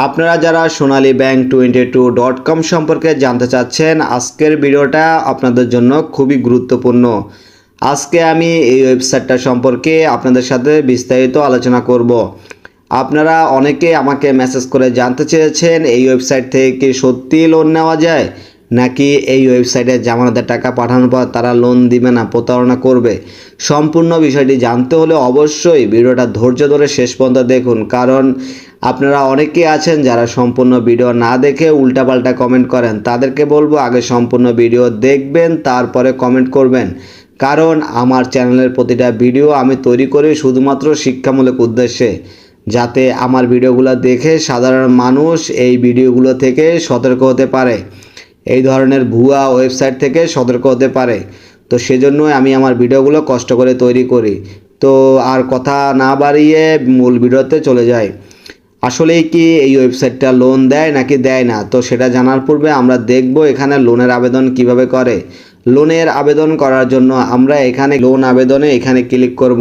আপনারা যারা সোনালী bank 22.com সম্পর্কে জানতে চাচ্ছেন, আজকের ভিডিওটা আপনাদের জন্য খুবই গুরুত্বপূর্ণ। আজকে আমি এই ওয়েবসাইটটা সম্পর্কে আপনাদের সাথে বিস্তারিত আলোচনা করব। আপনারা অনেকে আমাকে মেসেজ করে জানতে চেয়েছেন এই ওয়েবসাইট থেকে কি সত্যি লোন নেওয়া যায়, নাকি এই ওয়েবসাইটে জামানতের টাকা পাঠানোর পর তারা লোন দিবে না, প্রতারণা করবে। সম্পূর্ণ বিষয়টি জানতে হলে অবশ্যই ভিডিওটা ধৈর্য ধরে শেষ পর্যন্ত দেখুন, কারণ আপনারা অনেকেই আছেন যারা সম্পূর্ণ ভিডিও না দেখে উল্টাপাল্টা কমেন্ট করেন। তাদেরকে বলবো আগে সম্পূর্ণ ভিডিও দেখবেন, তারপরে কমেন্ট করবেন। কারণ আমার চ্যানেলের প্রতিটা ভিডিও আমি তৈরি করি শুধুমাত্র শিক্ষামূলক উদ্দেশ্যে, যাতে আমার ভিডিওগুলো দেখে সাধারণ মানুষ এই ভিডিওগুলো থেকে সতর্ক হতে পারে, এই ধরনের ভুয়া ওয়েবসাইট থেকে সতর্ক হতে পারে। তো সেজন্যই আমি আমার ভিডিওগুলো কষ্ট করে তৈরি করি। তো আর কথা না বাড়িয়ে মূল ভিডিওতে চলে যাই। আসলেই কি এই ওয়েবসাইটটা লোন দেয় নাকি দেয় না, তো সেটা জানার পূর্বে আমরা দেখব এখানে লোনের আবেদন কিভাবে করে। লোনের আবেদন করার জন্য আমরা এখানে লোন আবেদনে এখানে ক্লিক করব।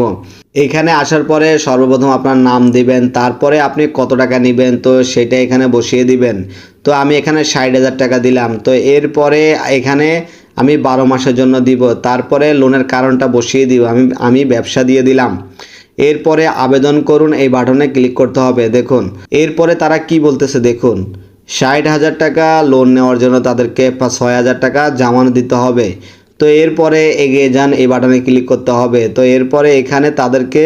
এখানে আসার পরে সর্বপ্রথম আপনার নাম দিবেন, তারপরে আপনি কত টাকা নেবেন তো সেটা এখানে বসিয়ে দিবেন। তো আমি এখানে 60,000 টাকা দিলাম। তো এরপরে এখানে আমি 12 মাসের জন্য দিব, তারপরে লোনের কারণটা বসিয়ে দিব। আমি ব্যবসা দিয়ে দিলাম। এরপরে আবেদন করুন এই বাটনে ক্লিক করতে হবে। দেখুন এরপরে তারা কি বলতেছে, দেখুন 60,000 টাকা লোন নেওয়ার জন্য তাদেরকে 6,000 টাকা জামানত দিতে হবে। তো এরপরে এগিয়ে যান, এই বাটনে ক্লিক করতে হবে। তো এরপরে এখানে তাদেরকে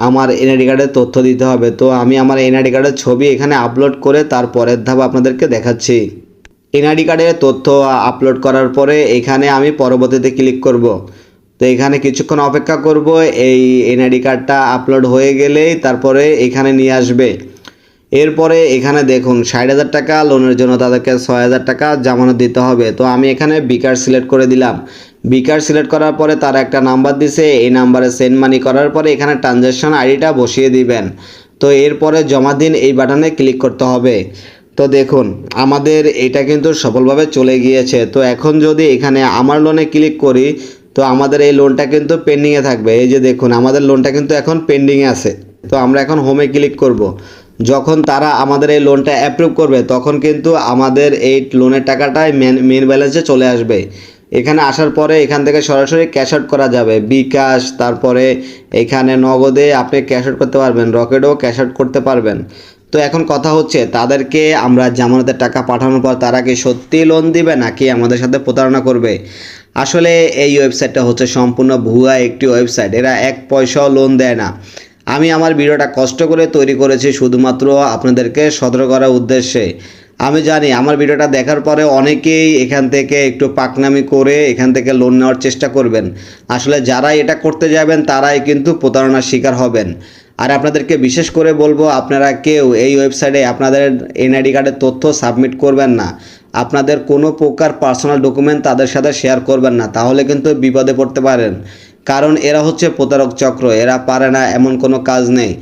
আমার এনআইডি কার্ডের তথ্য দিতে হবে। তো আমি আমার এনআইডি কার্ডের ছবি এখানে আপলোড করে তারপরের ধাপ আপনাদেরকে দেখাচ্ছি। এনআইডি কার্ডের তথ্য আপলোড করার পরে এখানে আমি পরবর্তীতে ক্লিক করব। তো এখানে কিছুক্ষণ অপেক্ষা করব। এই এনআইডি কার্ডটা আপলোড হয়ে গেলেই তারপরে এখানে নিয়ে আসবে। এরপরে এখানে দেখুন 60,000 টাকা লোনের জন্য তাদেরকে 6,000 টাকা জামানত দিতে হবে। তো আমি এখানে বিকাশ সিলেক্ট করে দিলাম। বিকাশ সিলেক্ট করার পরে তারা একটা নাম্বার দিছে, এই নাম্বারে সেন্ড মানি করার পরে এখানে ট্রানজ্যাকশন আইডিটা বসিয়ে দিবেন। তো এরপরে জমা দিন এই বাটনে ক্লিক করতে হবে। তো দেখুন আমাদের এটা কিন্তু সফলভাবে চলে গিয়েছে। তো এখন যদি এখানে আমার লোনে ক্লিক করি, তো আমাদের এই লোনটা কিন্তু পেন্ডিংয়ে থাকবে। এই যে দেখুন আমাদের লোনটা কিন্তু এখন পেন্ডিংয়ে আছে। তো আমরা এখন হোমে ক্লিক করব। যখন তারা আমাদের এই লোনটা অ্যাপ্রুভ করবে তখন কিন্তু আমাদের এই লোনের টাকাটাই মেন ব্যালেন্সে চলে আসবে। এখানে আসার পরে এখান থেকে সরাসরি ক্যাশ আউট করা যাবে। বিকাশ, তারপরে এখানে নগদে আপনি ক্যাশ আউট করতে পারবেন, রকেটও ক্যাশ আউট করতে পারবেন। তো এখন কথা হচ্ছে তাদেরকে আমরা জামানতের টাকা পাঠানোর পর তারা কি সত্যি লোন দিবে নাকি আমাদের সাথে প্রতারণা করবে। আসলে এই ওয়েবসাইটটা হচ্ছে সম্পূর্ণ ভুয়া একটি ওয়েবসাইট। এরা 1 পয়সাও লোন দেয় না। আমি আমার ভিডিওটা কষ্ট করে তৈরি করেছি শুধুমাত্র আপনাদেরকে সতর্ক করার উদ্দেশ্যে। আমি জানি আমার ভিডিওটা দেখার পরে অনেকেই এখান থেকে একটু পাকনামি করে এখান থেকে লোন নেওয়ার চেষ্টা করবেন। আসলে যারাই এটা করতে যাবেন তারাই কিন্তু প্রতারণার শিকার হবেন। আর আপনাদেরকে বিশেষ করে বলবো, আপনারা কেউ এই ওয়েবসাইটে আপনাদের এনআইডি কার্ডের তথ্য সাবমিট করবেন না। আপনাদের কোনো প্রকার পার্সোনাল ডকুমেন্ট তাদের সাথে শেয়ার করবেন না, তাহলে কিন্তু বিপদে পড়তে পারেন। কারণ এরা হচ্ছে প্রতারক চক্র, এরা পারে না এমন কোনো কাজ নেই।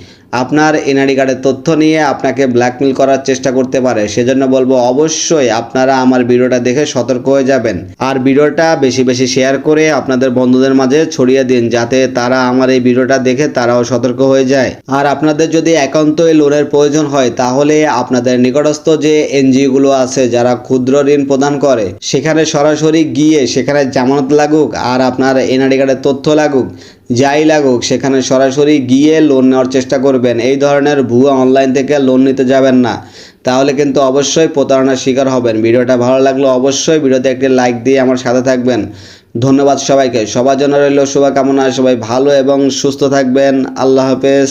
আপনার এনআইডি কার্ডের তথ্য নিয়ে আপনাকে ব্ল্যাকমেল করার চেষ্টা করতে পারে। সেজন্য বলবো অবশ্যই আপনারা আমার ভিডিওটা দেখে সতর্ক হয়ে যাবেন। আর ভিডিওটা বেশি বেশি শেয়ার করে আপনাদের বন্ধুদের মাঝে ছড়িয়ে দিন, যাতে তারা আমার এই ভিডিওটা দেখে তারাও সতর্ক হয়ে যায়। আর আপনাদের যদি একান্তই লোনের প্রয়োজন হয় তাহলে আপনাদের নিকটস্থ যে এনজিওগুলো আছে যারা ক্ষুদ্র ঋণ প্রদান করে, সেখানে সরাসরি গিয়ে সেখানে জামানত লাগুক আর আপনার এনআইডি কার্ডের তথ্য লাগুক, যাই লাগুক, সেখানে সরাসরি গিয়ে লোন নেওয়ার চেষ্টা করবেন। এই ধরনের ভুয়া অনলাইন থেকে লোন নিতে যাবেন না, তাহলে কিন্তু অবশ্যই প্রতারণার শিকার হবেন। ভিডিওটা ভালো লাগলে অবশ্যই ভিডিওতে একটি লাইক দিয়ে আমার সাথে থাকবেন। ধন্যবাদ সবাইকে। সবার জন্য রইল শুভকামনা। সবাই ভালো এবং সুস্থ থাকবেন। আল্লাহ হাফেজ।